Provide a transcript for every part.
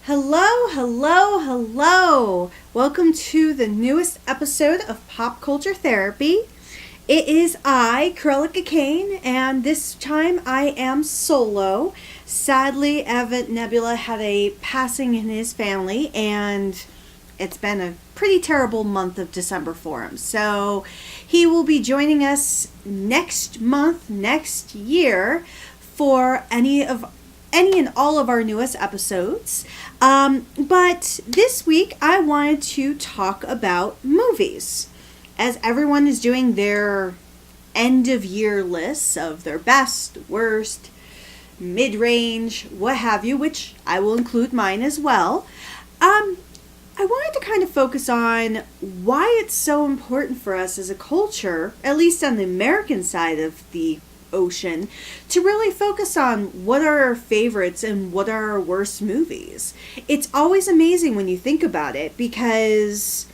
Hello, hello, hello. Welcome to the newest episode of Pop Culture Therapy. It is I, Cruellica Kain, and this time I am solo. Sadly, Evan Nebula had a passing in his family, and it's been a pretty terrible month of December for him. So he will be joining us next month, next year, for any and all of our newest episodes. But this week I wanted to talk about movies. As everyone is doing their end of year lists of their best, worst, mid-range, what have you, which I will include mine as well. I wanted to kind of focus on why it's so important for us as a culture, at least on the American side of the ocean, to really focus on what are our favorites and what are our worst movies. It's always amazing when you think about it, because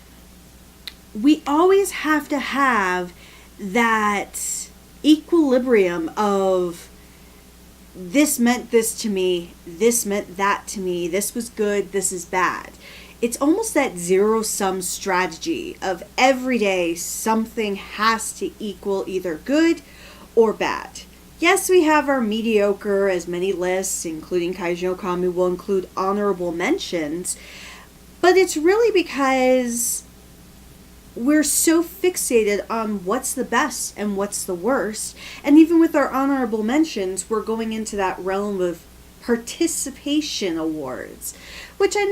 we always have to have that equilibrium of this meant this to me, this meant that to me, this was good, this is bad. It's almost that zero-sum strategy of every day something has to equal either good or bad. Yes, we have our mediocre, as many lists, including Kaiju no Kami, will include honorable mentions, but it's really because we're so fixated on what's the best and what's the worst, and even with our honorable mentions, we're going into that realm of participation awards, which I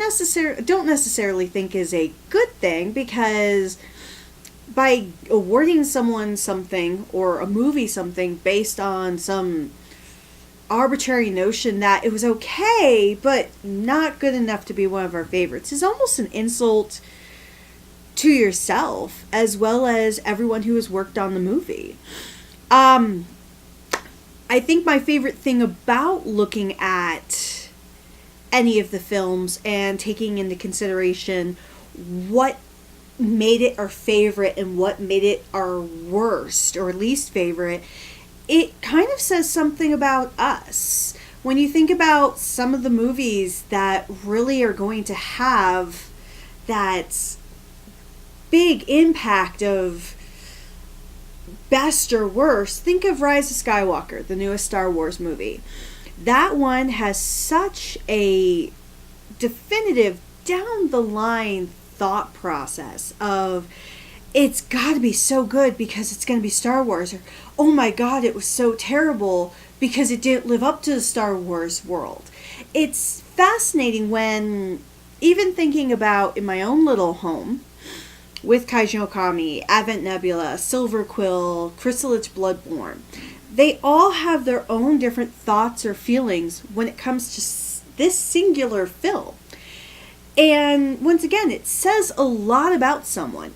don't necessarily think is a good thing, because by awarding someone something or a movie something based on some arbitrary notion that it was okay but not good enough to be one of our favorites is almost an insult to yourself as well as everyone who has worked on the movie. I think my favorite thing about looking at any of the films and taking into consideration what made it our favorite and what made it our worst or least favorite, it kind of says something about us. When you think about some of the movies that really are going to have that big impact of best or worst, think of Rise of Skywalker, the newest Star Wars movie. That one has such a definitive down the line thought process of it's got to be so good because it's going to be Star Wars, or oh my god, it was so terrible because it didn't live up to the Star Wars world. It's fascinating when even thinking about in my own little home with Kaiju no Kami, Advent Nebula, Silver Quill, Chrysalis Bloodborne, they all have their own different thoughts or feelings when it comes to this singular film. And once again, it says a lot about someone.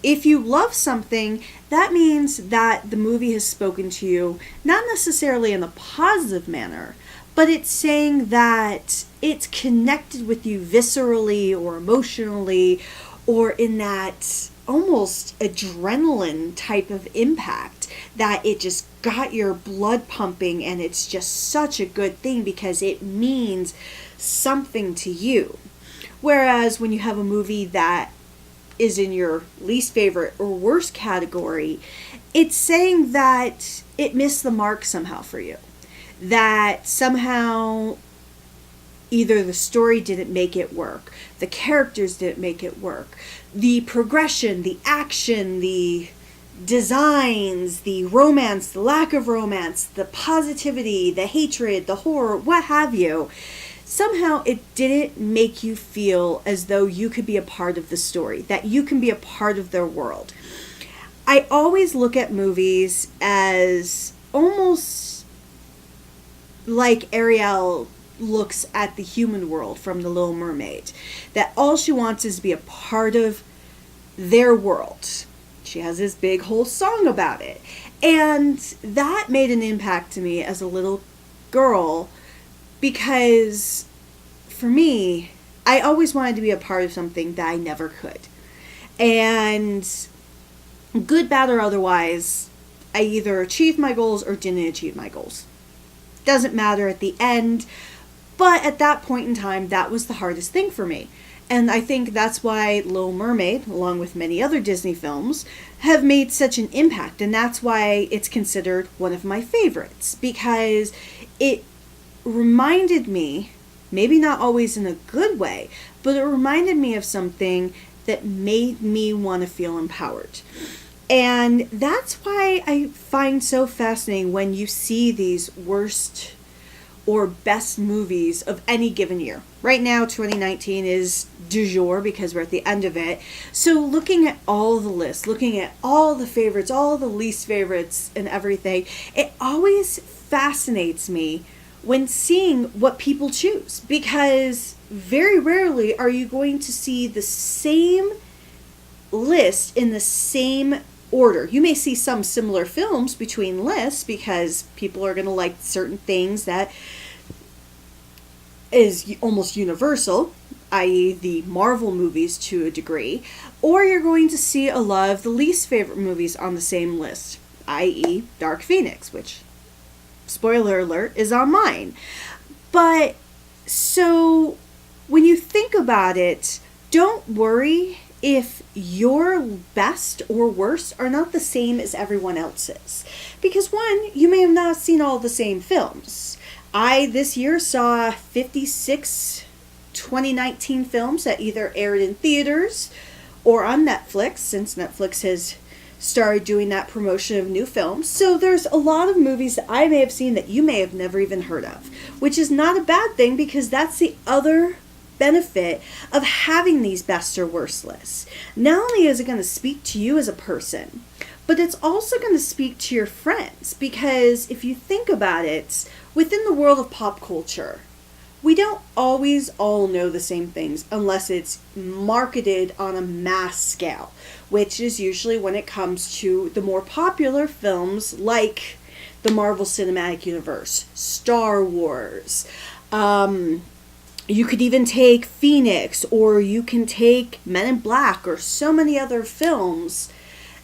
If you love something, that means that the movie has spoken to you, not necessarily in a positive manner, but it's saying that it's connected with you viscerally or emotionally, or in that almost adrenaline type of impact, that it just got your blood pumping, and it's just such a good thing because it means something to you. Whereas when you have a movie that is in your least favorite or worst category, it's saying that it missed the mark somehow for you. That somehow either the story didn't make it work, the characters didn't make it work, the progression, the action, the designs, the romance, the lack of romance, the positivity, the hatred, the horror, what have you. Somehow it didn't make you feel as though you could be a part of the story, that you can be a part of their world. I always look at movies as almost like Ariel looks at the human world from The Little Mermaid, that all she wants is to be a part of their world. She has this big whole song about it. And that made an impact to me as a little girl, because for me, I always wanted to be a part of something that I never could. And good, bad, or otherwise, I either achieved my goals or didn't achieve my goals. Doesn't matter at the end. But at that point in time, that was the hardest thing for me. And I think that's why Little Mermaid, along with many other Disney films, have made such an impact. And that's why it's considered one of my favorites. Because it reminded me, maybe not always in a good way, but it reminded me of something that made me want to feel empowered. And that's why I find so fascinating when you see these worst or best movies of any given year. Right now, 2019 is du jour because we're at the end of it. So looking at all the lists, looking at all the favorites, all the least favorites and everything, it always fascinates me when seeing what people choose. Because very rarely are you going to see the same list in the same order. You may see some similar films between lists because people are going to like certain things that is almost universal, i.e. the Marvel movies to a degree, or you're going to see a lot of the least favorite movies on the same list, i.e. Dark Phoenix, which, spoiler alert, is on mine. But, so, when you think about it, don't worry if your best or worst are not the same as everyone else's. Because one, you may have not seen all the same films. I, this year, saw 56 2019 films that either aired in theaters or on Netflix, since Netflix has started doing that promotion of new films. So there's a lot of movies that I may have seen that you may have never even heard of, which is not a bad thing because that's the other benefit of having these best or worst lists. Not only is it going to speak to you as a person, but it's also going to speak to your friends, because if you think about it, within the world of pop culture, we don't always all know the same things unless it's marketed on a mass scale, which is usually when it comes to the more popular films like the Marvel Cinematic Universe, Star Wars. You could even take Phoenix, or you can take Men in Black, or so many other films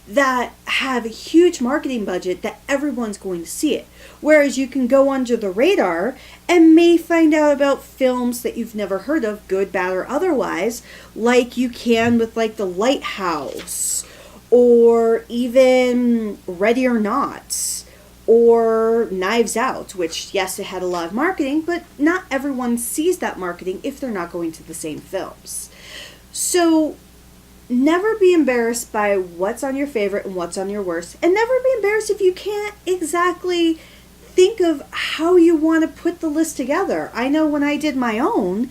that have a huge marketing budget that everyone's going to see it. Whereas you can go under the radar and may find out about films that you've never heard of, good, bad, or otherwise, like you can with like The Lighthouse, or even Ready or Not, or Knives Out, which, yes, it had a lot of marketing, but not everyone sees that marketing if they're not going to the same films. So never be embarrassed by what's on your favorite and what's on your worst, and never be embarrassed if you can't exactly think of how you want to put the list together. I know when I did my own,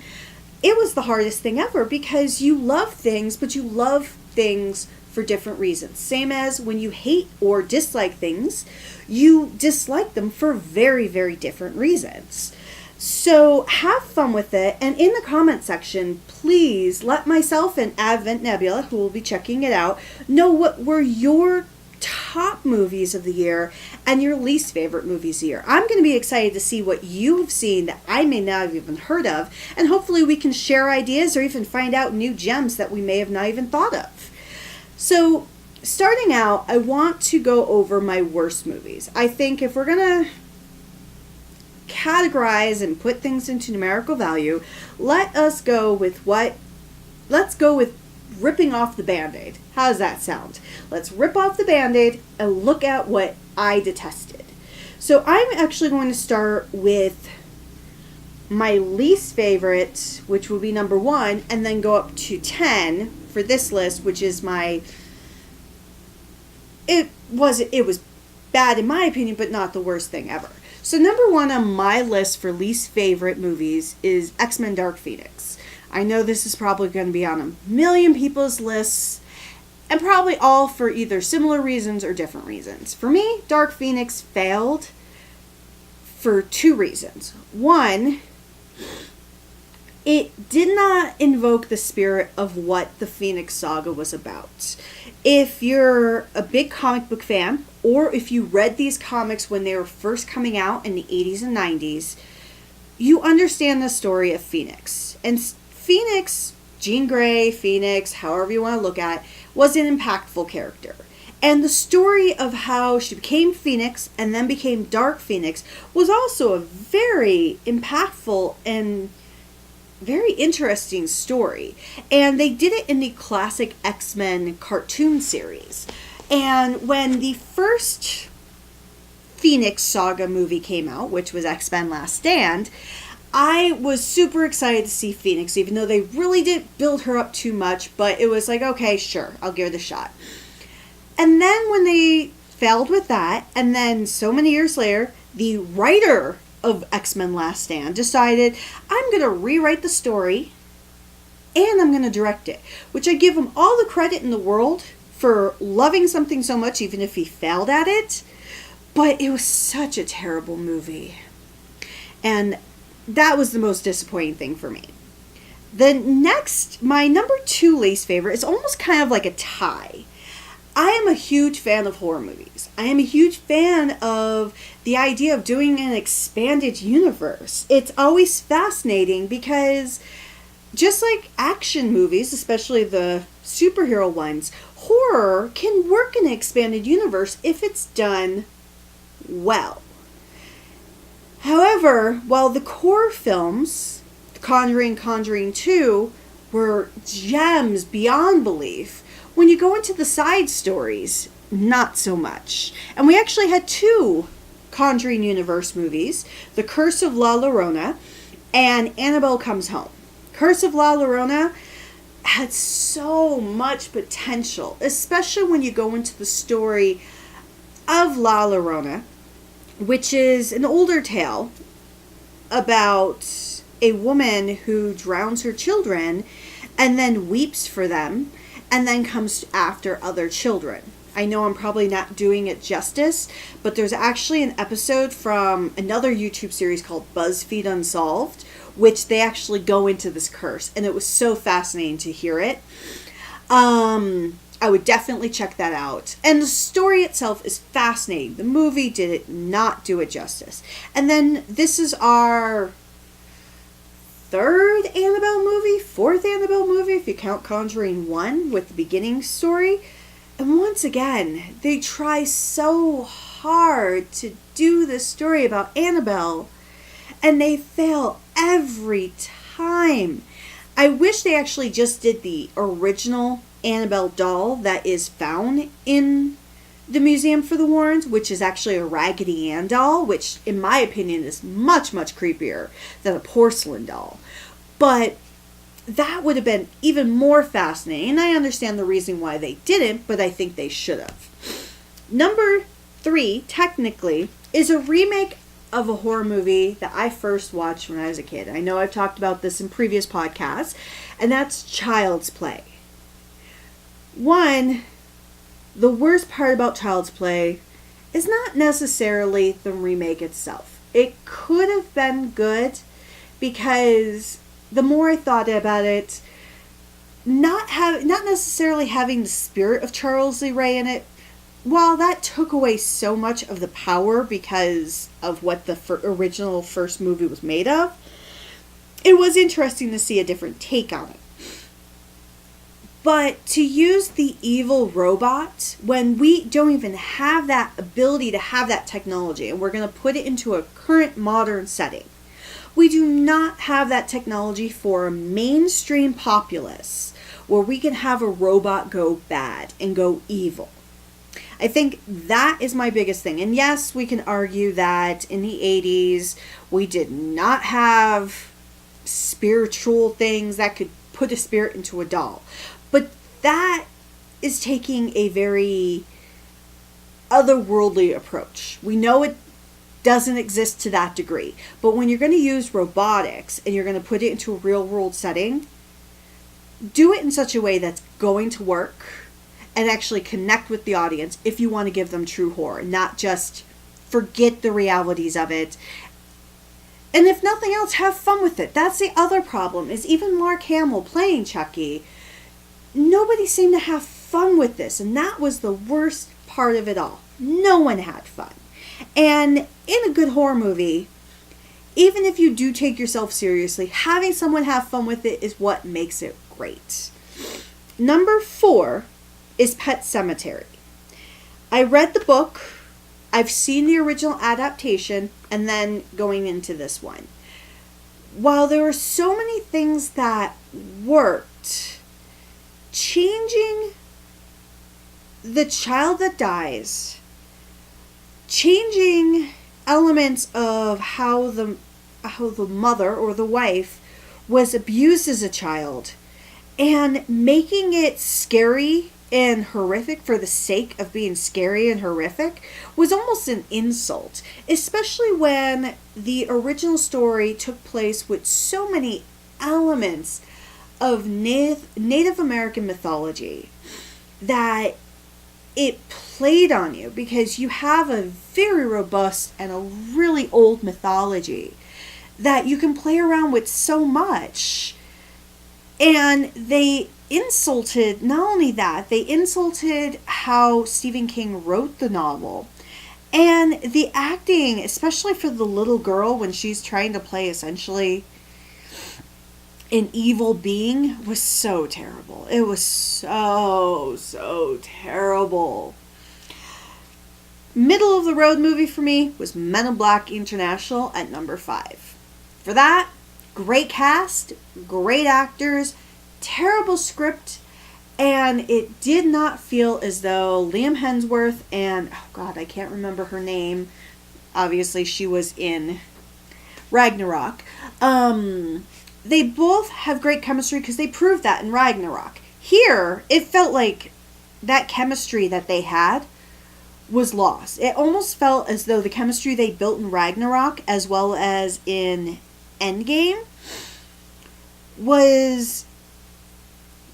it was the hardest thing ever, because you love things, but you love things for different reasons. Same as when you hate or dislike things, you dislike them for very, very different reasons. So have fun with it, and in the comment section, please let myself and Advent Nebula, who will be checking it out, know what were your top movies of the year and your least favorite movies of the year. I'm going to be excited to see what you have seen that I may not have even heard of, and hopefully we can share ideas or even find out new gems that we may have not even thought of. So starting out, I want to go over my worst movies. I think if we're going to categorize and put things into numerical value, let's go with ripping off the Band-Aid. How does that sound? Let's rip off the Band-Aid and look at what I detested. So I'm actually going to start with my least favorite, which will be number 1, and then go up to 10 for this list, which is it was bad in my opinion, but not the worst thing ever. So number 1 on my list for least favorite movies is X-Men Dark Phoenix. I know this is probably going to be on a million people's lists, and probably all for either similar reasons or different reasons. For me, Dark Phoenix failed for 2 reasons. One, it did not invoke the spirit of what the Phoenix Saga was about. If you're a big comic book fan, or if you read these comics when they were first coming out in the 80s and 90s, you understand the story of Phoenix. And Phoenix, Jean Grey, Phoenix, however you want to look at it, was an impactful character. And the story of how she became Phoenix and then became Dark Phoenix was also a very impactful and very interesting story. And they did it in the classic X-Men cartoon series. And when the first Phoenix Saga movie came out, which was X-Men Last Stand, I was super excited to see Phoenix, even though they really didn't build her up too much, but it was like, okay, sure, I'll give it a shot. And then when they failed with that, and then so many years later, the writer of X-Men Last Stand decided, I'm going to rewrite the story, and I'm going to direct it. Which I give him all the credit in the world for loving something so much, even if he failed at it. But it was such a terrible movie. And that was the most disappointing thing for me. The next, my number 2 least favorite is almost kind of like a tie. I am a huge fan of horror movies. I am a huge fan of the idea of doing an expanded universe. It's always fascinating because just like action movies, especially the superhero ones, horror can work in an expanded universe if it's done well. However, while the core films, Conjuring, Conjuring 2, were gems beyond belief, when you go into the side stories, not so much. And we actually had 2 Conjuring Universe movies, The Curse of La Llorona and Annabelle Comes Home. Curse of La Llorona had so much potential, especially when you go into the story of La Llorona, which is an older tale about a woman who drowns her children and then weeps for them and then comes after other children. I know I'm probably not doing it justice, but there's actually an episode from another YouTube series called BuzzFeed Unsolved, which they actually go into this curse, and it was so fascinating to hear it. I would definitely check that out. And the story itself is fascinating. The movie did not do it justice. And then this is our 3rd Annabelle movie, 4th Annabelle movie, if you count Conjuring 1 with the beginning story. And once again, they try so hard to do this story about Annabelle, and they fail every time. I wish they actually just did the original Annabelle doll that is found in the Museum for the Warrens, which is actually a Raggedy Ann doll, which in my opinion is much, much creepier than a porcelain doll. But that would have been even more fascinating, and I understand the reason why they didn't, but I think they should have. Number 3, technically, is a remake of a horror movie that I first watched when I was a kid. I know I've talked about this in previous podcasts, and that's Child's Play. One, the worst part about Child's Play is not necessarily the remake itself. It could have been good because the more I thought about it, not necessarily having the spirit of Charles Lee Ray in it, while that took away so much of the power because of what the original first movie was made of, it was interesting to see a different take on it. But to use the evil robot when we don't even have that ability to have that technology, and we're going to put it into a current modern setting, we do not have that technology for a mainstream populace where we can have a robot go bad and go evil. I think that is my biggest thing. And yes, we can argue that in the 80s, we did not have spiritual things that could put a spirit into a doll. But that is taking a very otherworldly approach. We know it doesn't exist to that degree. But when you're going to use robotics and you're going to put it into a real world setting, do it in such a way that's going to work and actually connect with the audience if you want to give them true horror, not just forget the realities of it. And if nothing else, have fun with it. That's the other problem, is even Mark Hamill playing Chucky, nobody seemed to have fun with this, and that was the worst part of it all. No one had fun. And in a good horror movie, even if you do take yourself seriously, having someone have fun with it is what makes it great. Number 4 is Pet Sematary. I read the book, I've seen the original adaptation, and then going into this one. While there were so many things that worked, changing the child that dies, changing elements of how the mother or the wife was abused as a child, and making it scary and horrific for the sake of being scary and horrific was almost an insult, especially when the original story took place with so many elements of Native American mythology that it played on you, because you have a very robust and a really old mythology that you can play around with so much. And they insulted, not only that, they insulted how Stephen King wrote the novel. And the acting, especially for the little girl when she's trying to play essentially an evil being, was so terrible. It was so terrible. Middle of the road movie for me was Men in Black International at number 5. For that, great cast, great actors, terrible script, and it did not feel as though Liam Hemsworth and, oh God, I can't remember her name. Obviously, she was in Ragnarok. They both have great chemistry because they proved that in Ragnarok. Here, it felt like that chemistry that they had was lost. It almost felt as though the chemistry they built in Ragnarok, as well as in Endgame, was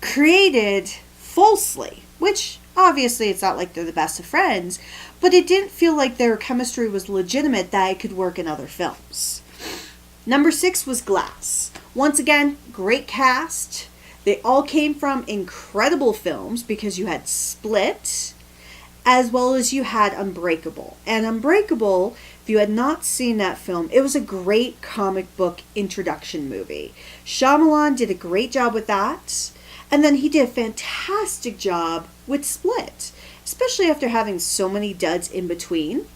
created falsely, which obviously it's not like they're the best of friends, but it didn't feel like their chemistry was legitimate, that it could work in other films. Number 6 was Glass. Once again, great cast. They all came from incredible films, because you had Split, as well as you had Unbreakable. And Unbreakable, if you had not seen that film, it was a great comic book introduction movie. Shyamalan did a great job with that. And then he did a fantastic job with Split, especially after having so many duds in between,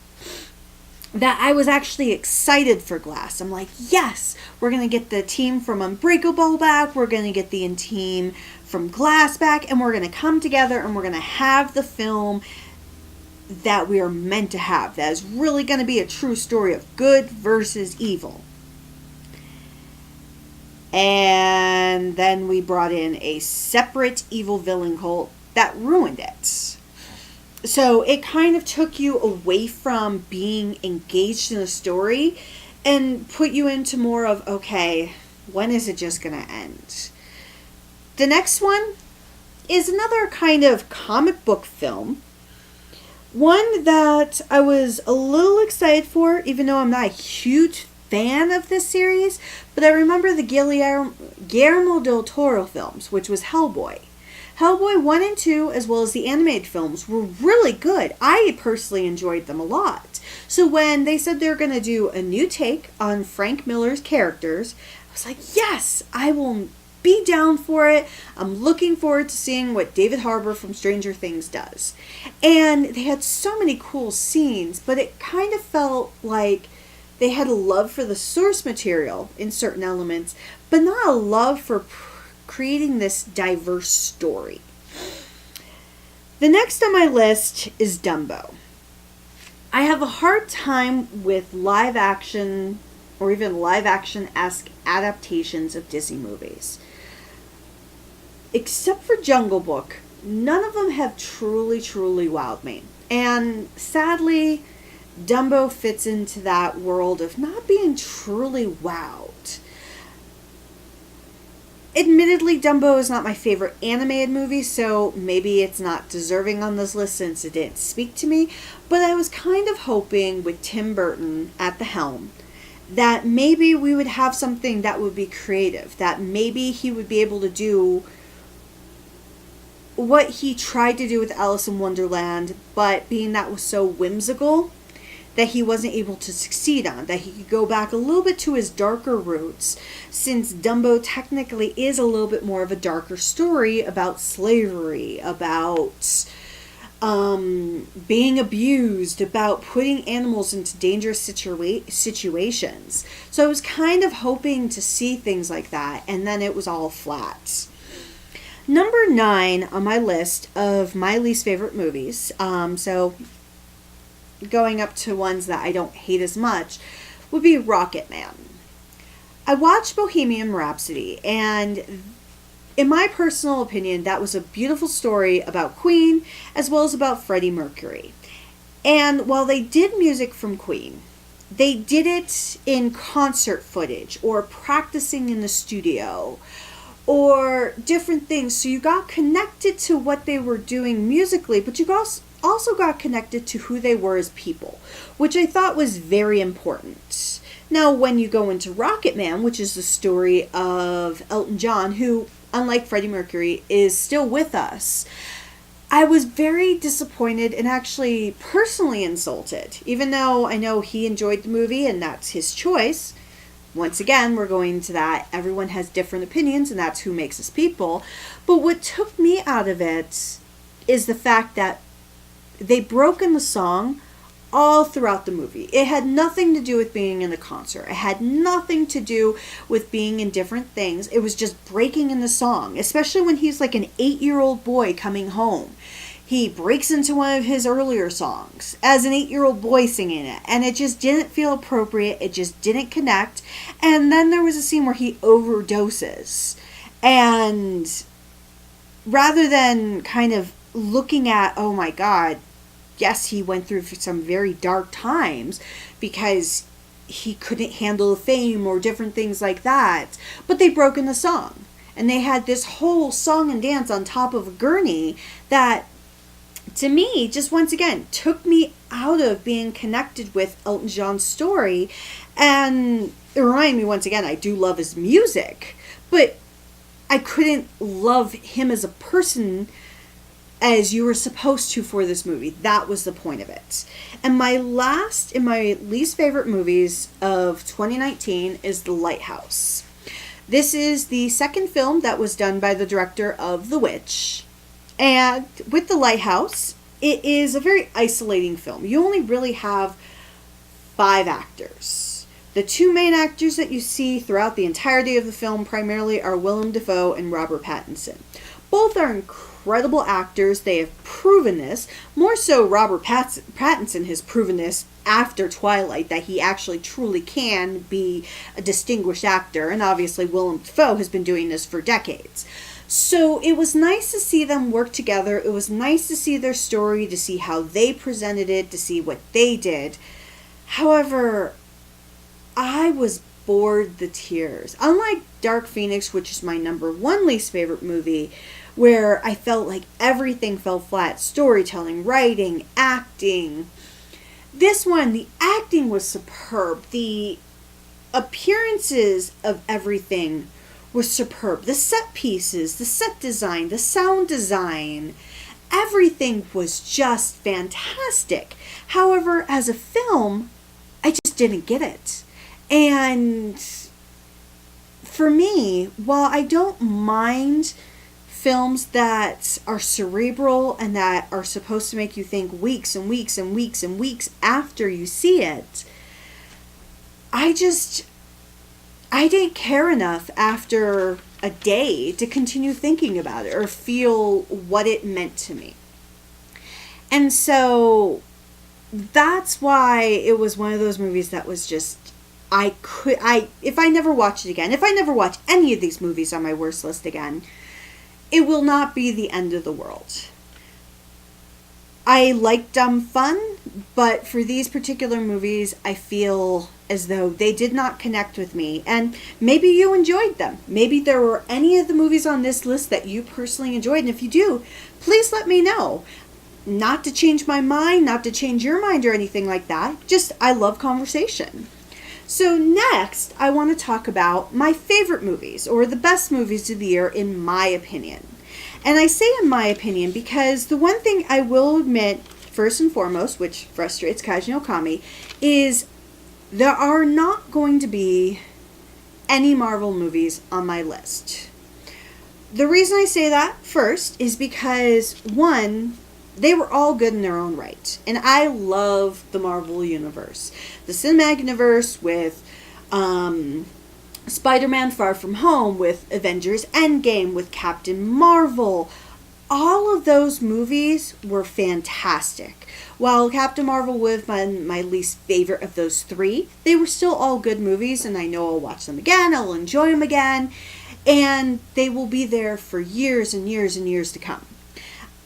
that I was actually excited for Glass. I'm like, yes, we're going to get the team from Unbreakable back, we're going to get the team from Glass back, and we're going to come together and we're going to have the film that we are meant to have. That is really going to be a true story of good versus evil. And then we brought in a separate evil villain cult that ruined it. So it kind of took you away from being engaged in the story and put you into more of, okay, when is it just going to end? The next one is another kind of comic book film. One that I was a little excited for, even though I'm not a huge fan of this series, but I remember the Guillermo del Toro films, which was Hellboy. Hellboy 1 and 2, as well as the animated films, were really good. I personally enjoyed them a lot. So when they said they were going to do a new take on Frank Miller's characters, I was like, yes, I will be down for it. I'm looking forward to seeing what David Harbour from Stranger Things does. And they had so many cool scenes, but it kind of felt like they had a love for the source material in certain elements, but not a love for creating this diverse story. The next on my list is Dumbo. I have a hard time with live action or even live action-esque adaptations of Disney movies. Except for Jungle Book, none of them have truly wowed me. And sadly, Dumbo fits into that world of not being truly wowed. Admittedly, Dumbo is not my favorite animated movie, so maybe it's not deserving on this list since it didn't speak to me, but I was kind of hoping with Tim Burton at the helm that maybe we would have something that would be creative, that maybe he would be able to do what he tried to do with Alice in Wonderland, but being that was so whimsical that he wasn't able to succeed on, that he could go back a little bit to his darker roots, since Dumbo technically is a little bit more of a darker story about slavery, about being abused, about putting animals into dangerous situations. So I was kind of hoping to see things like that, and then it was all flat. Number 9 on my list of my least favorite movies, so going up to ones that I don't hate as much, would be Rocket Man. I watched Bohemian Rhapsody, and in my personal opinion, that was a beautiful story about Queen as well as about Freddie Mercury. And while they did music from Queen, they did it in concert footage or practicing in the studio or different things. So you got connected to what they were doing musically, but you also got connected to who they were as people, which I thought was very important. Now, when you go into Rocket Man, which is the story of Elton John, who, unlike Freddie Mercury, is still with us, I was very disappointed and actually personally insulted, even though I know he enjoyed the movie and that's his choice. Once again, we're going into that. Everyone has different opinions, and that's who makes us people. But what took me out of it is the fact that they broke in the song all throughout the movie. It had nothing to do with being in the concert. It had nothing to do with being in different things. It was just breaking in the song, especially when he's like an 8-year-old boy coming home. He breaks into one of his earlier songs as an 8-year-old boy singing it, and it just didn't feel appropriate. It just didn't connect. And then there was a scene where he overdoses. And rather than kind of looking at, oh my God, yes, he went through some very dark times because he couldn't handle the fame or different things like that. But they broke in the song. And they had this whole song and dance on top of a gurney that, to me, just once again, took me out of being connected with Elton John's story. And it reminded me, once again, I do love his music. But I couldn't love him as a person as you were supposed to for this movie. That was the point of it. And my least favorite movies of 2019 is The Lighthouse. This is the second film that was done by the director of The Witch. And with The Lighthouse, it is a very isolating film. You only really have 5 actors. The 2 main actors that you see throughout the entirety of the film primarily are Willem Dafoe and Robert Pattinson. Both are incredible actors. They have proven this. More so, Robert Pattinson has proven this after Twilight, that he actually truly can be a distinguished actor. And obviously, Willem Dafoe has been doing this for decades. So it was nice to see them work together. It was nice to see their story, to see how they presented it, to see what they did. However, I was bored to tears. Unlike Dark Phoenix, which is my number 1 least favorite movie, where I felt like everything fell flat. Storytelling, writing, acting. This one, the acting was superb. The appearances of everything was superb. The set pieces, the set design, the sound design, everything was just fantastic. However, as a film, I just didn't get it. And for me, while I don't mind films that are cerebral and that are supposed to make you think weeks and weeks and weeks and weeks after you see it, I didn't care enough after a day to continue thinking about it or feel what it meant to me. And so that's why it was one of those movies that was just, if I never watch it again, if I never watch any of these movies on my worst list again, it will not be the end of the world. I like dumb fun, but for these particular movies, I feel as though they did not connect with me. And maybe you enjoyed them. Maybe there were any of the movies on this list that you personally enjoyed. And if you do, please let me know. Not to change my mind, not to change your mind or anything like that. Just, I love conversation. So next, I want to talk about my favorite movies, or the best movies of the year in my opinion. And I say in my opinion because the one thing I will admit, first and foremost, which frustrates Kaji no Kami, is there are not going to be any Marvel movies on my list. The reason I say that first is because, one, they were all good in their own right. And I love the Marvel Universe. The cinematic universe with Spider-Man Far From Home, with Avengers Endgame, with Captain Marvel. All of those movies were fantastic. While Captain Marvel was my least favorite of those three, they were still all good movies, and I know I'll watch them again, I'll enjoy them again, and they will be there for years and years and years to come.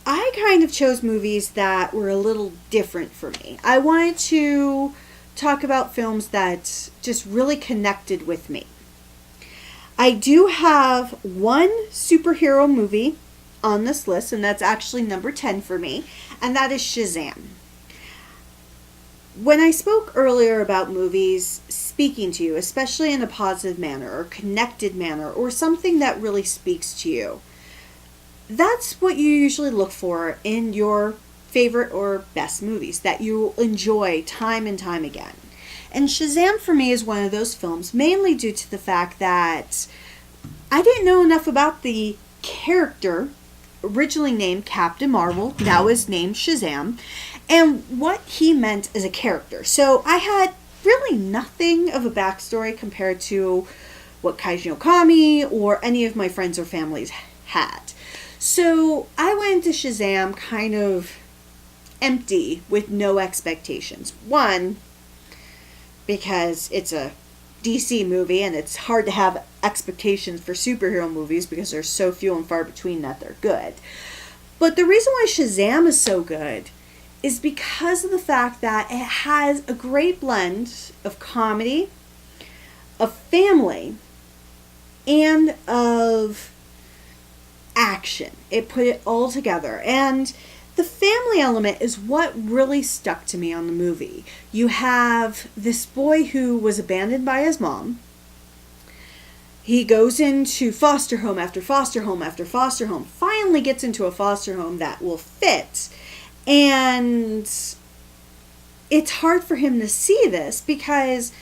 I kind of chose movies that were a little different for me. I wanted to talk about films that just really connected with me. I do have one superhero movie on this list, and that's actually number 10 for me, and that is Shazam. When I spoke earlier about movies speaking to you, especially in a positive manner or connected manner or something that really speaks to you, that's what you usually look for in your favorite or best movies that you enjoy time and time again. And Shazam for me is one of those films, mainly due to the fact that I didn't know enough about the character originally named Captain Marvel, now is named Shazam, and what he meant as a character. So I had really nothing of a backstory compared to what Kaiji no Kami or any of my friends or families had. So I went into Shazam kind of empty with no expectations. One, because it's a DC movie and it's hard to have expectations for superhero movies because there's so few and far between that they're good. But the reason why Shazam is so good is because of the fact that it has a great blend of comedy, of family, and of action. It put it all together. And the family element is what really stuck to me on the movie. You have this boy who was abandoned by his mom. He goes into foster home after foster home after foster home, finally gets into a foster home that will fit. And it's hard for him to see this because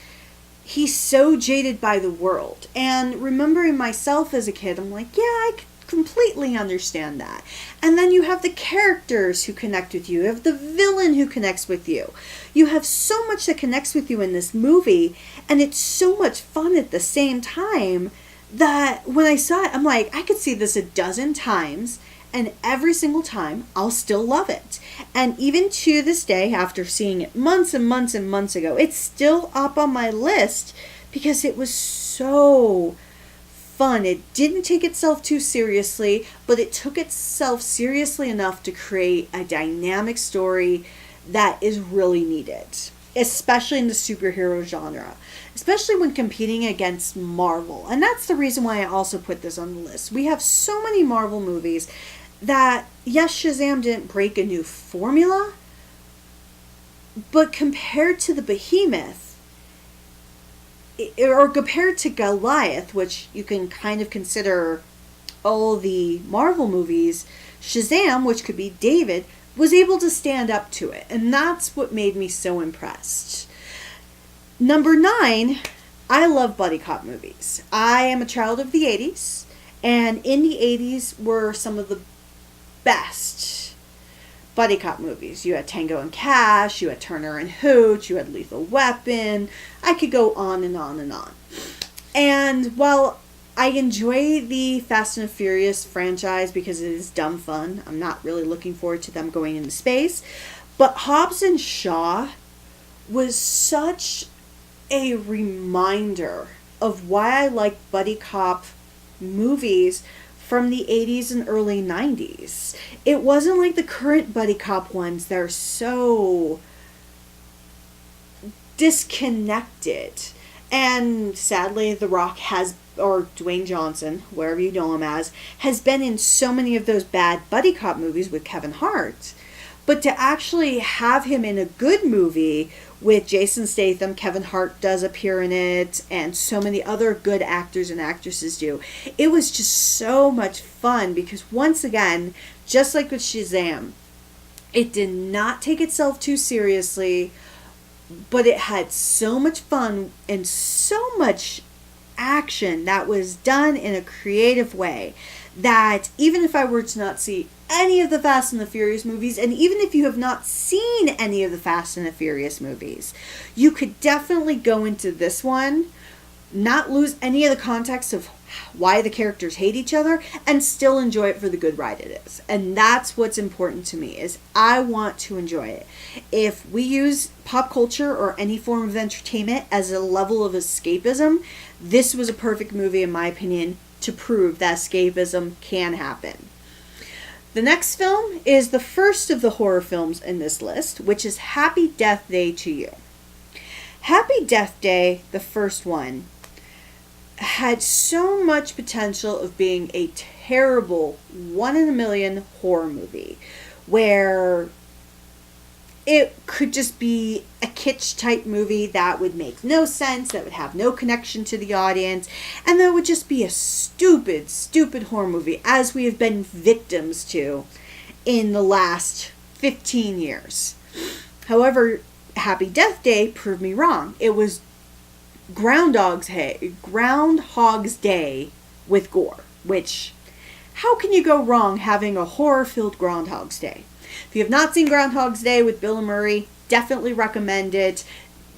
he's so jaded by the world. And remembering myself as a kid, I'm like, yeah, I completely understand that. And then you have the characters who connect with you. You have the villain who connects with you. You have so much that connects with you in this movie, and it's so much fun at the same time that when I saw it, I'm like, I could see this a dozen times, and every single time I'll still love it. And even to this day, after seeing it months and months and months ago, it's still up on my list because it was so fun. It didn't take itself too seriously, but it took itself seriously enough to create a dynamic story that is really needed, especially in the superhero genre, especially when competing against Marvel. And that's the reason why I also put this on the list. We have so many Marvel movies that, yes, Shazam didn't break a new formula, but compared to the Behemoth, or compared to Goliath, which you can kind of consider all the Marvel movies, Shazam, which could be David, was able to stand up to it. And that's what made me so impressed. Number 9, I love buddy cop movies. I am a child of the 80s, and in the 80s were some of the best buddy cop movies. You had Tango and Cash, you had Turner and Hooch, you had Lethal Weapon. I could go on and on and on. And while I enjoy the Fast and Furious franchise because it is dumb fun, I'm not really looking forward to them going into space, but Hobbs and Shaw was such a reminder of why I like buddy cop movies from the 80s and early 90s. It wasn't like the current buddy cop ones that are so disconnected. And sadly, The Rock has, or Dwayne Johnson, wherever you know him as, has been in so many of those bad buddy cop movies with Kevin Hart. But to actually have him in a good movie with Jason Statham, Kevin Hart does appear in it, and so many other good actors and actresses do. It was just so much fun because, once again, just like with Shazam, it did not take itself too seriously, but it had so much fun and so much action that was done in a creative way that even if I were to not see any of the Fast and the Furious movies, and even if you have not seen any of the Fast and the Furious movies, you could definitely go into this one, not lose any of the context of why the characters hate each other, and still enjoy it for the good ride it is. And that's what's important to me, is I want to enjoy it. If we use pop culture or any form of entertainment as a level of escapism, this was a perfect movie, in my opinion, to prove that escapism can happen. The next film is the first of the horror films in this list, which is Happy Death Day to You. Happy Death Day, the first one, had so much potential of being a terrible 1 in a million horror movie, where it could just be a kitsch type movie that would make no sense, that would have no connection to the audience, and that would just be a stupid, stupid horror movie, as we have been victims to in the last 15 years. However, Happy Death Day proved me wrong. It was Groundhog's Day with gore, which, how can you go wrong having a horror-filled Groundhog's Day? If you have not seen Groundhog's Day with Bill Murray, definitely recommend it.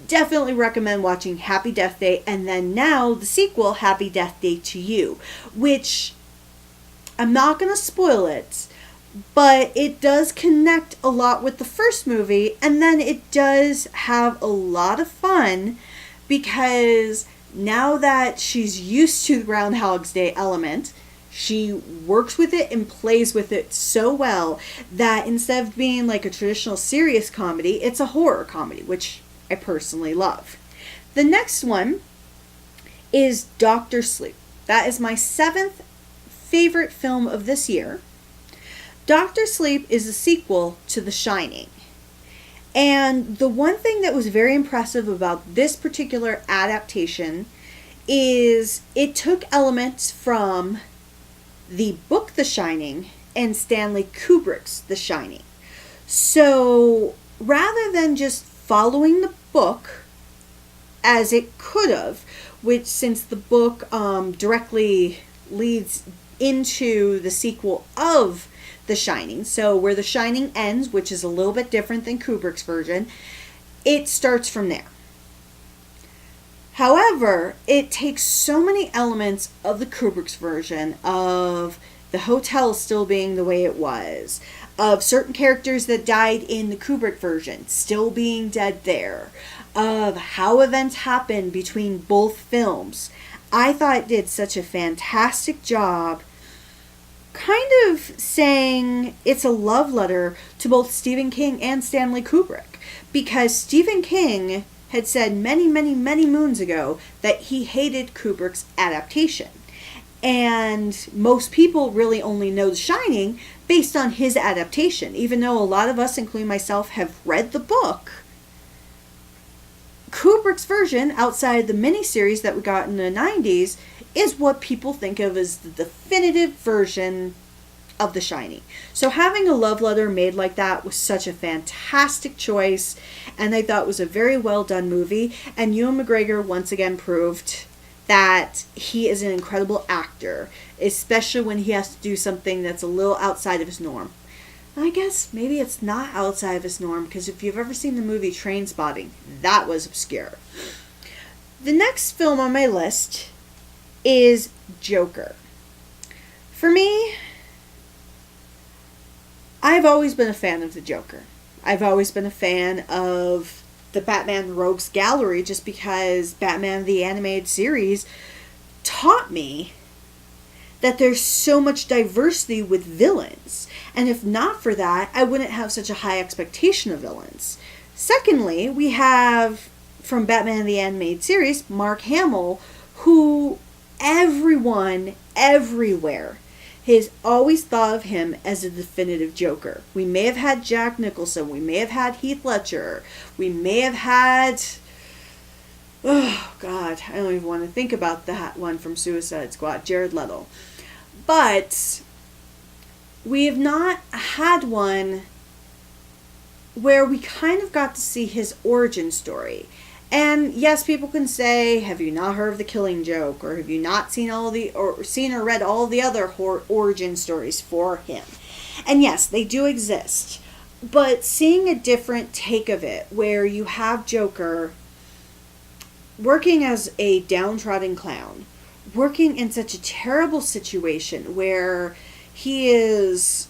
Definitely recommend watching Happy Death Day, and then now the sequel, Happy Death Day to You, which I'm not going to spoil it, but it does connect a lot with the first movie, and then it does have a lot of fun, because now that she's used to the Groundhog's Day element, she works with it and plays with it so well that instead of being like a traditional serious comedy, it's a horror comedy, which I personally love. The next one is Dr. Sleep. That is my 7th favorite film of this year. Dr. Sleep is a sequel to The Shining. And the one thing that was very impressive about this particular adaptation is it took elements from the book The Shining and Stanley Kubrick's The Shining. So rather than just following the book as it could have, which since the book directly leads into the sequel of The Shining, so where The Shining ends, which is a little bit different than Kubrick's version, it starts from there. However, it takes so many elements of the Kubrick's version, of the hotel still being the way it was, of certain characters that died in the Kubrick version still being dead there, of how events happen between both films. I thought it did such a fantastic job kind of saying it's a love letter to both Stephen King and Stanley Kubrick, because Stephen King had said many, many, many moons ago that he hated Kubrick's adaptation. And most people really only know The Shining based on his adaptation, even though a lot of us, including myself, have read the book. Kubrick's version, outside the miniseries that we got in the 90s, is what people think of as the definitive version of The Shining. So having a love letter made like that was such a fantastic choice, and I thought it was a very well done movie. And Ewan McGregor once again proved that he is an incredible actor, especially when he has to do something that's a little outside of his norm. I guess maybe it's not outside of his norm, because if you've ever seen the movie Trainspotting, that was obscure. The next film on my list is Joker. For me, I've always been a fan of the Joker. I've always been a fan of the Batman Rogues Gallery, just because Batman the Animated Series taught me that there's so much diversity with villains. And if not for that, I wouldn't have such a high expectation of villains. Secondly, we have, from Batman the Animated Series, Mark Hamill, who everyone, everywhere, has always thought of him as a definitive Joker. We may have had Jack Nicholson, we may have had Heath Ledger, we may have had, oh God, I don't even want to think about that one from Suicide Squad, Jared Leto. But we have not had one where we kind of got to see his origin story. And yes, people can say, have you not heard of The Killing Joke? Or have you not seen seen or read all the other origin stories for him? And yes, they do exist. But seeing a different take of it, where you have Joker working as a downtrodden clown, working in such a terrible situation where he is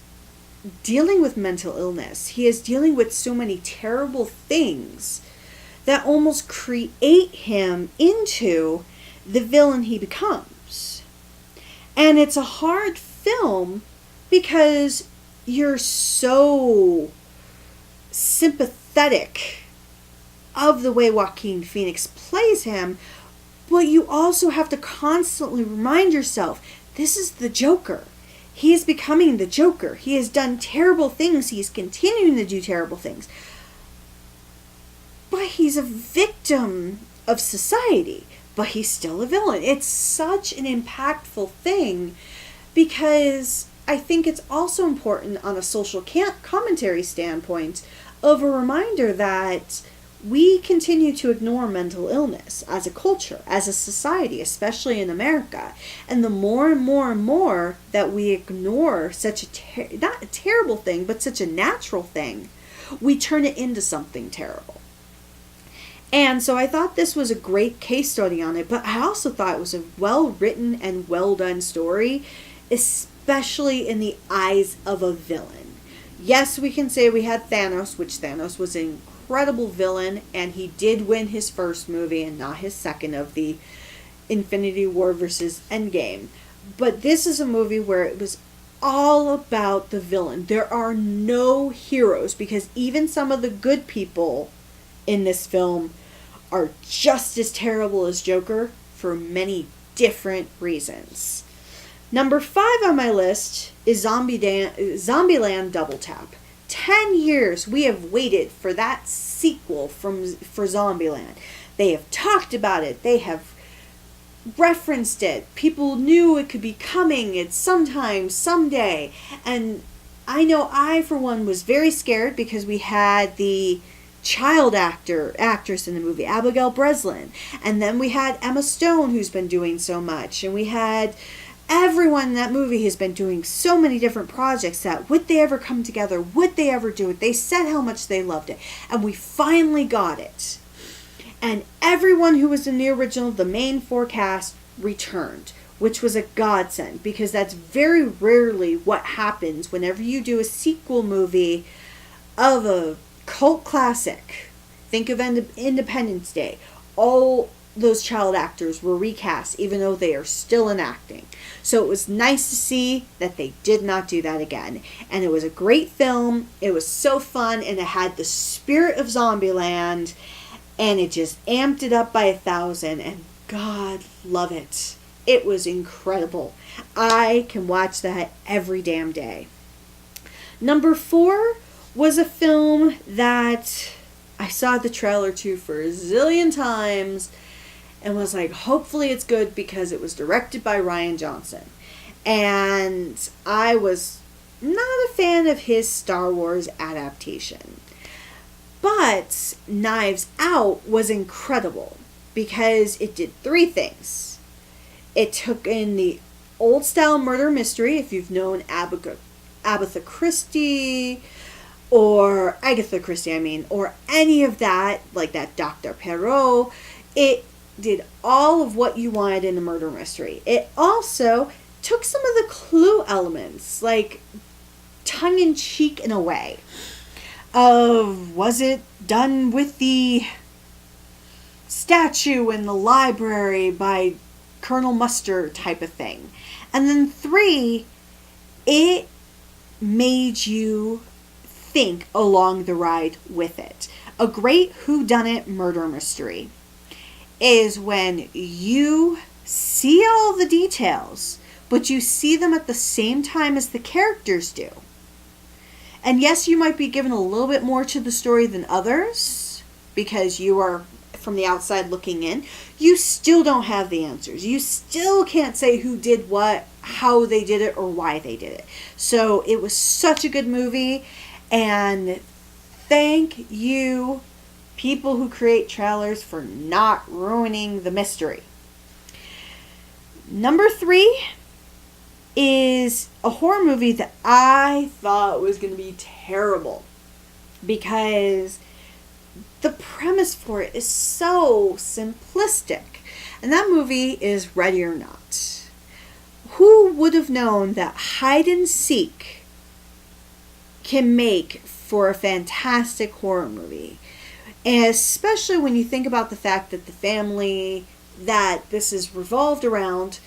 dealing with mental illness, he is dealing with so many terrible things that almost create him into the villain he becomes. And it's a hard film because you're so sympathetic of the way Joaquin Phoenix plays him, but you also have to constantly remind yourself, this is the Joker. He is becoming the Joker. He has done terrible things. He's continuing to do terrible things. But he's a victim of society. But he's still a villain. It's such an impactful thing because I think it's also important on a social commentary standpoint of a reminder that we continue to ignore mental illness as a culture, as a society, especially in America. And the more and more and more that we ignore such not a terrible thing, but such a natural thing, we turn it into something terrible. And so I thought this was a great case study on it, but I also thought it was a well-written and well-done story, especially in the eyes of a villain. Yes, we can say we had Thanos, which Thanos was an incredible villain, and he did win his first movie and not his second of the Infinity War versus Endgame. But this is a movie where it was all about the villain. There are no heroes because even some of the good people in this film are just as terrible as Joker for many different reasons. Number 5 on my list is Zombieland Double Tap. 10 years we have waited for that sequel for Zombieland. They have talked about it. They have referenced it. People knew it could be coming. It's sometime, someday. And I know I, for one, was very scared because we had the child actress in the movie, Abigail Breslin. And then we had Emma Stone, who's been doing so much. And we had everyone in that movie has been doing so many different projects that would they ever come together? Would they ever do it? They said how much they loved it. And we finally got it. And everyone who was in the original, the main 4 cast, returned, which was a godsend because that's very rarely what happens whenever you do a sequel movie of a cult classic. Think of Independence Day. All those child actors were recast even though they are still in acting. So it was nice to see that they did not do that again. And it was a great film. It was so fun and it had the spirit of Zombieland and it just amped it up by 1,000 and God love it. It was incredible. I can watch that every damn day. Number 4 was a film that I saw the trailer to for a zillion times and was like, hopefully it's good because it was directed by Rian Johnson. And I was not a fan of his Star Wars adaptation. But Knives Out was incredible because it did 3 things. It took in the old style murder mystery, if you've known Agatha Christie, or any of that, like that Dr. Perot. It did all of what you wanted in a murder mystery. It also took some of the clue elements, like tongue-in-cheek in a way, of was it done with the statue in the library by Colonel Mustard type of thing. And then 3, it made you think along the ride with it. A great whodunit murder mystery is when you see all the details, but you see them at the same time as the characters do. And yes, you might be given a little bit more to the story than others because you are from the outside looking in. You still don't have the answers. You still can't say who did what, how they did it, or why they did it. So it was such a good movie. And thank you people who create trailers for not ruining the mystery. Number 3 is a horror movie that I thought was going to be terrible because the premise for it is so simplistic. And that movie is Ready or Not. Who would have known that hide and seek can make for a fantastic horror movie? And especially when you think about the fact that the family that this is revolved around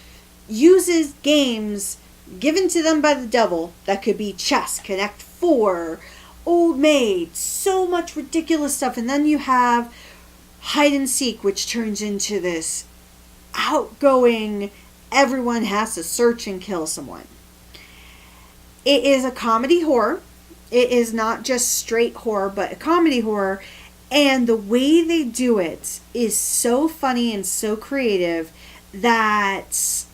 uses games given to them by the devil that could be chess, Connect 4, Old Maid, so much ridiculous stuff. And then you have hide and seek, which turns into this outgoing, everyone has to search and kill someone. It is a comedy horror. It is not just straight horror, but a comedy horror. And the way they do it is so funny and so creative that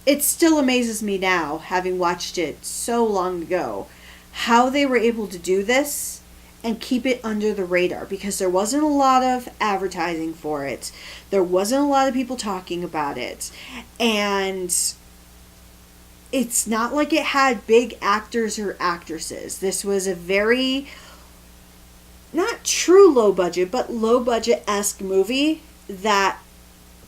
it still amazes me now, having watched it so long ago, how they were able to do this and keep it under the radar, because there wasn't a lot of advertising for it. There wasn't a lot of people talking about it. And it's not like it had big actors or actresses. This was a very, not true low budget, but low budget-esque movie that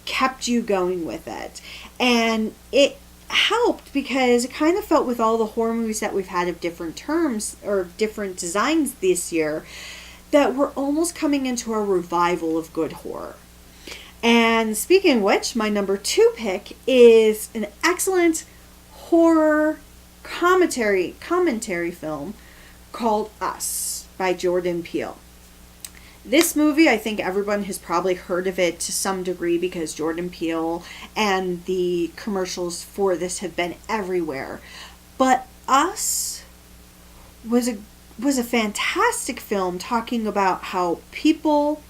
kept you going with it. And it helped because it kind of felt, with all the horror movies that we've had of different terms or different designs this year, that we're almost coming into a revival of good horror. And speaking of which, my number 2 pick is an excellent horror commentary film called Us by Jordan Peele. This movie, I think everyone has probably heard of it to some degree because Jordan Peele and the commercials for this have been everywhere. But Us was a fantastic film talking about how people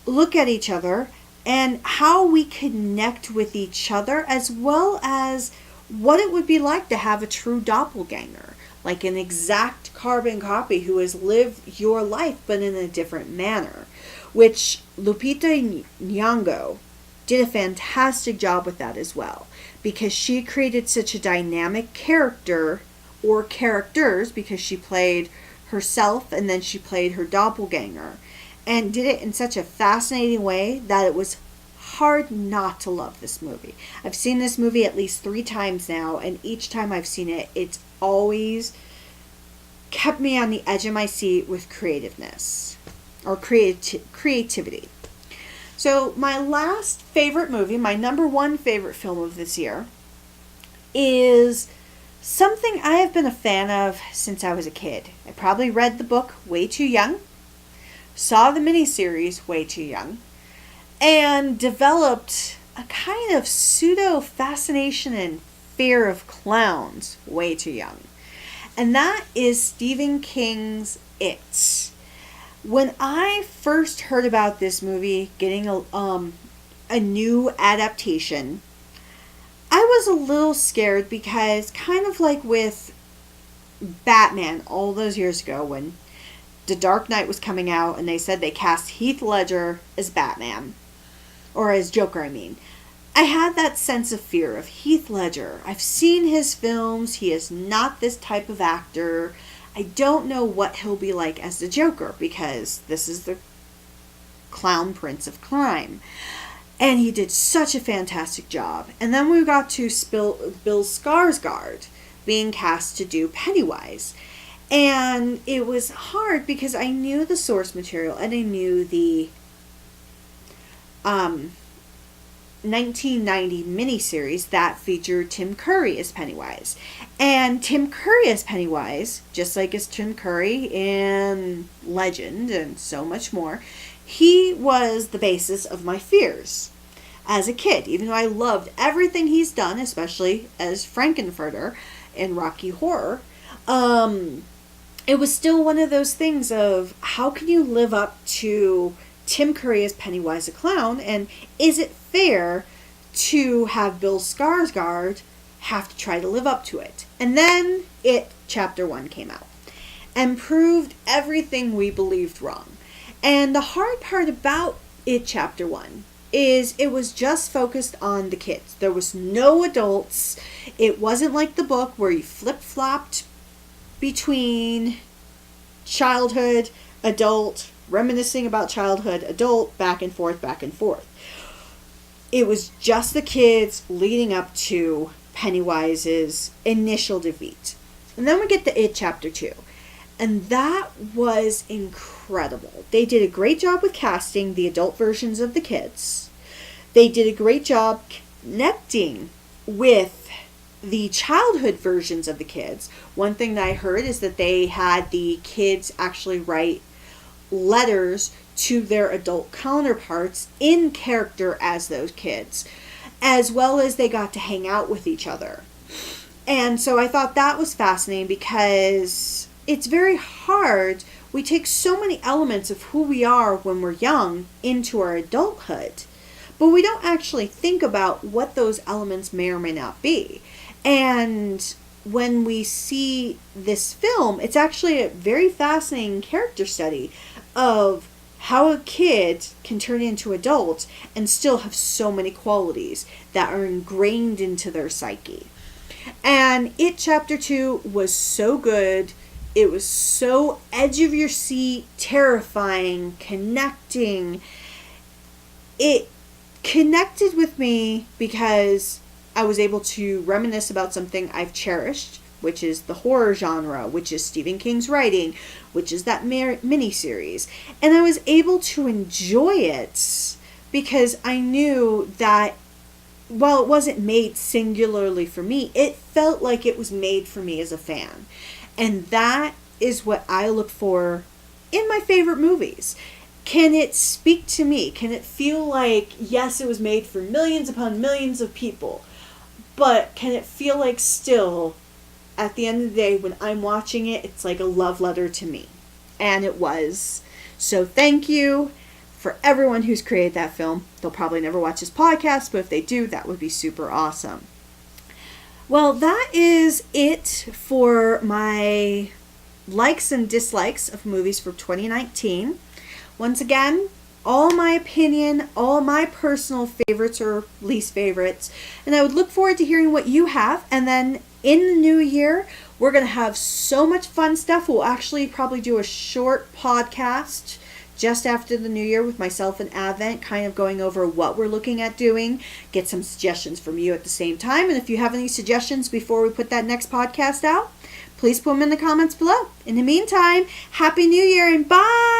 look at each other and how we connect with each other, as well as what it would be like to have a true doppelganger. Like an exact carbon copy who has lived your life but in a different manner, which Lupita Nyong'o did a fantastic job with that as well, because she created such a dynamic character, or characters, because she played herself and then she played her doppelganger, and did it in such a fascinating way that it was hard not to love this movie. I've seen this movie at least 3 times now, and each time I've seen it, it's always kept me on the edge of my seat with creativeness or creativity. So my last favorite movie, my number 1 favorite film of this year, is something I have been a fan of since I was a kid. I probably read the book way too young, saw the miniseries way too young, and developed a kind of pseudo fascination and fear of clowns way too young. And that is Stephen King's It. When I first heard about this movie getting a new adaptation, I was a little scared because, kind of like with Batman all those years ago when The Dark Knight was coming out and they said they cast Heath Ledger as Batman, or as Joker, I mean. I had that sense of fear of Heath Ledger. I've seen his films. He is not this type of actor. I don't know what he'll be like as the Joker, because this is the clown prince of crime. And he did such a fantastic job. And then we got to Bill Skarsgård being cast to do Pennywise. And it was hard because I knew the source material and I knew the 1990 miniseries that featured Tim Curry as Pennywise. And Tim Curry as Pennywise, just like as Tim Curry in Legend and so much more, he was the basis of my fears as a kid. Even though I loved everything he's done, especially as Frankenfurter in Rocky Horror, it was still one of those things of, how can you live up to Tim Curry as Pennywise the Clown, and is it fair to have Bill Skarsgård have to try to live up to it? And then It Chapter 1 came out and proved everything we believed wrong. And the hard part about it, chapter 1, is it was just focused on the kids. There was no adults. It wasn't like the book where you flip-flopped between childhood, adult, reminiscing about childhood, adult, back and forth, back and forth. It was just the kids leading up to Pennywise's initial defeat. And then we get to It Chapter 2. And that was incredible. They did a great job with casting the adult versions of the kids. They did a great job connecting with the childhood versions of the kids. One thing that I heard is that they had the kids actually write letters to their adult counterparts in character as those kids, as well as they got to hang out with each other. And so I thought that was fascinating because it's very hard. We take so many elements of who we are when we're young into our adulthood, but we don't actually think about what those elements may or may not be. And when we see this film, it's actually a very fascinating character study of how a kid can turn into adults and still have so many qualities that are ingrained into their psyche. And It Chapter 2 was so good. It was so edge of your seat, terrifying, connecting. It connected with me because I was able to reminisce about something I've cherished, which is the horror genre, which is Stephen King's writing, which is that miniseries. And I was able to enjoy it because I knew that while it wasn't made singularly for me, it felt like it was made for me as a fan. And that is what I look for in my favorite movies. Can it speak to me? Can it feel like, yes, it was made for millions upon millions of people, but can it feel like still, at the end of the day, when I'm watching it, it's like a love letter to me? And it was. So thank you for everyone who's created that film. They'll probably never watch this podcast, but if they do, that would be super awesome. Well, that is it for my likes and dislikes of movies for 2019. Once again, all my opinion, all my personal favorites or least favorites. And I would look forward to hearing what you have. And then in the new year, we're going to have so much fun stuff. We'll actually probably do a short podcast just after the new year with myself and Advent, kind of going over what we're looking at doing, get some suggestions from you at the same time. And if you have any suggestions before we put that next podcast out, please put them in the comments below. In the meantime, Happy New Year and bye!